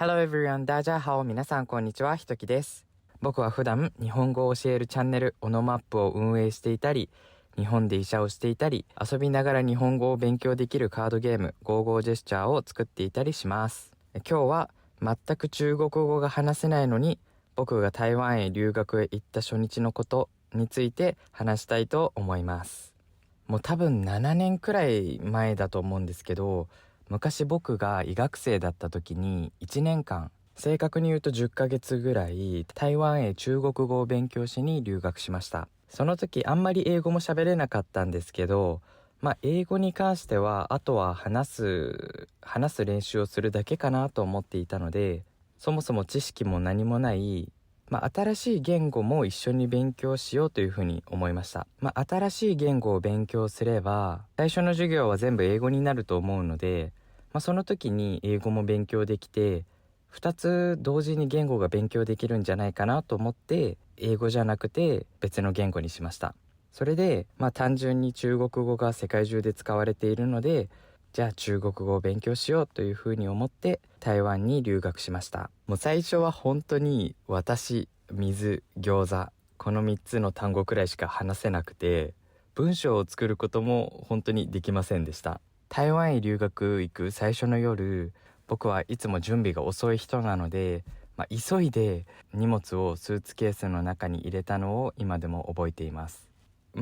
Hello everyone, 大家好、皆さんこんにちは、ひときです。僕は普段日本語を教えるチャンネルオノマップを運営していたり、日本で医者をしていたり、遊びながら日本語を勉強できるカードゲームゴーゴージェスチャーを作っていたりします。今日は全く中国語が話せないのに、僕が台湾へ留学へ行った初日のことについて話したいと思います。もう多分7年くらい前だと思うんですけど、昔僕が医学生だった時に1年間、正確に言うと10ヶ月ぐらい台湾へ中国語を勉強しに留学しました。その時あんまり英語も喋れなかったんですけど、英語に関してはあとは話す練習をするだけかなと思っていたので、そもそも知識も何もない新しい言語も一緒に勉強しようというふうに思いました。新しい言語を勉強すれば、最初の授業は全部英語になると思うので、その時に英語も勉強できて、2つ同時に言語が勉強できるんじゃないかなと思って、英語じゃなくて別の言語にしました。それで、単純に中国語が世界中で使われているので、じゃあ中国語を勉強しようというふうに思って台湾に留学しました。もう最初は本当に私、水、餃子、この3つの単語くらいしか話せなくて、文章を作ることも本当にできませんでした。台湾へ留学行く最初の夜、僕はいつも準備が遅い人なので、急いで荷物をスーツケースの中に入れたのを今でも覚えています。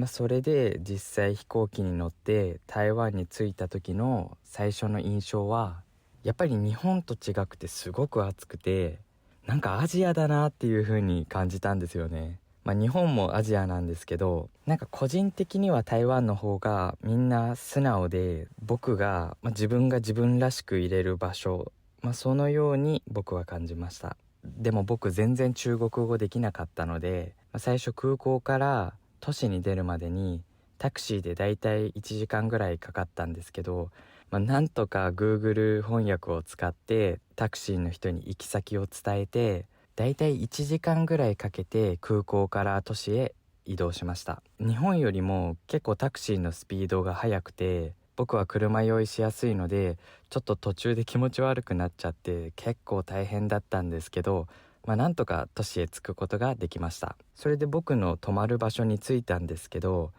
それで実際飛行機に乗って台湾に着いた時の最初の印象は、やっぱり日本と違くてすごく暑くて、なんかアジアだなっていう風に感じたんですよね。日本もアジアなんですけど、なんか個人的には台湾の方がみんな素直で、僕が、自分が自分らしくいれる場所、そのように僕は感じました。でも僕全然中国語できなかったので、最初空港から都市に出るまでにタクシーでだいたい1時間ぐらいかかったんですけど、なんとか Google 翻訳を使ってタクシーの人に行き先を伝えて、だいたい1時間ぐらいかけて空港から都市へ移動しました。日本よりも結構タクシーのスピードが速くて、僕は車酔いしやすいので、ちょっと途中で気持ち悪くなっちゃって結構大変だったんですけど、なんとか都市へ着くことができました。それで僕の泊まる場所に着いたんですけど、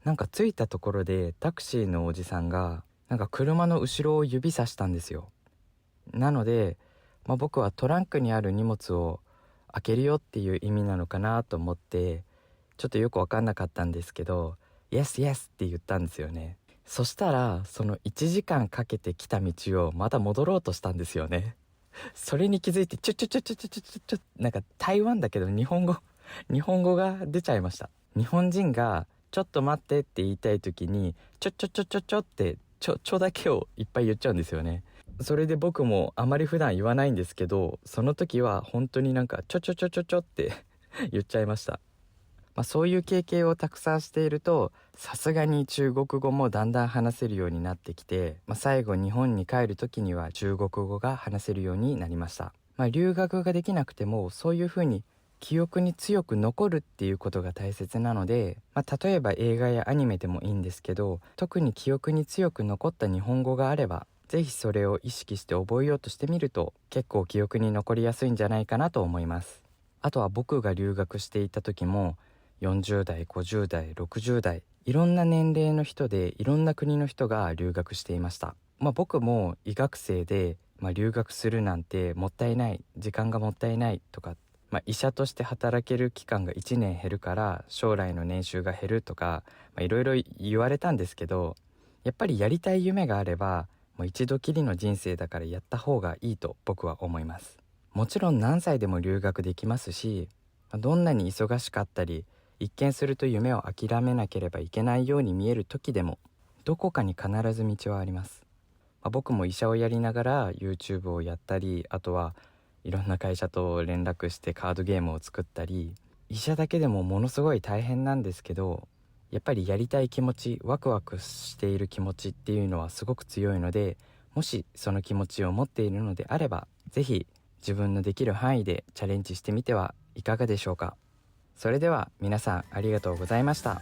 なんか着いたところでタクシーのおじさんがなんか車の後ろを指さしたんですよ。なので、僕はトランクにある荷物を開けるよっていう意味なのかなと思って、ちょっとよくわかんなかったんですけど、Yes, yes って言ったんですよね。そしたら、その1時間かけて来た道をまた戻ろうとしたんですよね。それに気づいて、なんか台湾だけど日本語が出ちゃいました。日本人が、ちょっと待ってって言いたい時に、ってちょだけをいっぱい言っちゃうんですよね。それで僕もあまり普段言わないんですけど、その時は本当になんかちょって言っちゃいました。そういう経験をたくさんしていると、さすがに中国語もだんだん話せるようになってきて、最後日本に帰る時には中国語が話せるようになりました。留学ができなくてもそういう風に記憶に強く残るっていうことが大切なので、例えば映画やアニメでもいいんですけど、特に記憶に強く残った日本語があれば、ぜひそれを意識して覚えようとしてみると、結構記憶に残りやすいんじゃないかなと思います。あとは僕が留学していた時も、40代、50代、60代、いろんな年齢の人でいろんな国の人が留学していました。僕も医学生で、留学するなんてもったいない、時間がもったいないとか、医者として働ける期間が1年減るから将来の年収が減るとか、いろいろ言われたんですけど、やっぱりやりたい夢があれば、もう一度きりの人生だからやった方がいいと僕は思います。もちろん何歳でも留学できますし、どんなに忙しかったり、一見すると夢を諦めなければいけないように見える時でも、どこかに必ず道はあります。僕も医者をやりながら YouTube をやったり、あとはいろんな会社と連絡してカードゲームを作ったり、医者だけでもものすごい大変なんですけど、やっぱりやりたい気持ち、ワクワクしている気持ちっていうのはすごく強いので、もしその気持ちを持っているのであれば、ぜひ自分のできる範囲でチャレンジしてみてはいかがでしょうか。それでは皆さんありがとうございました。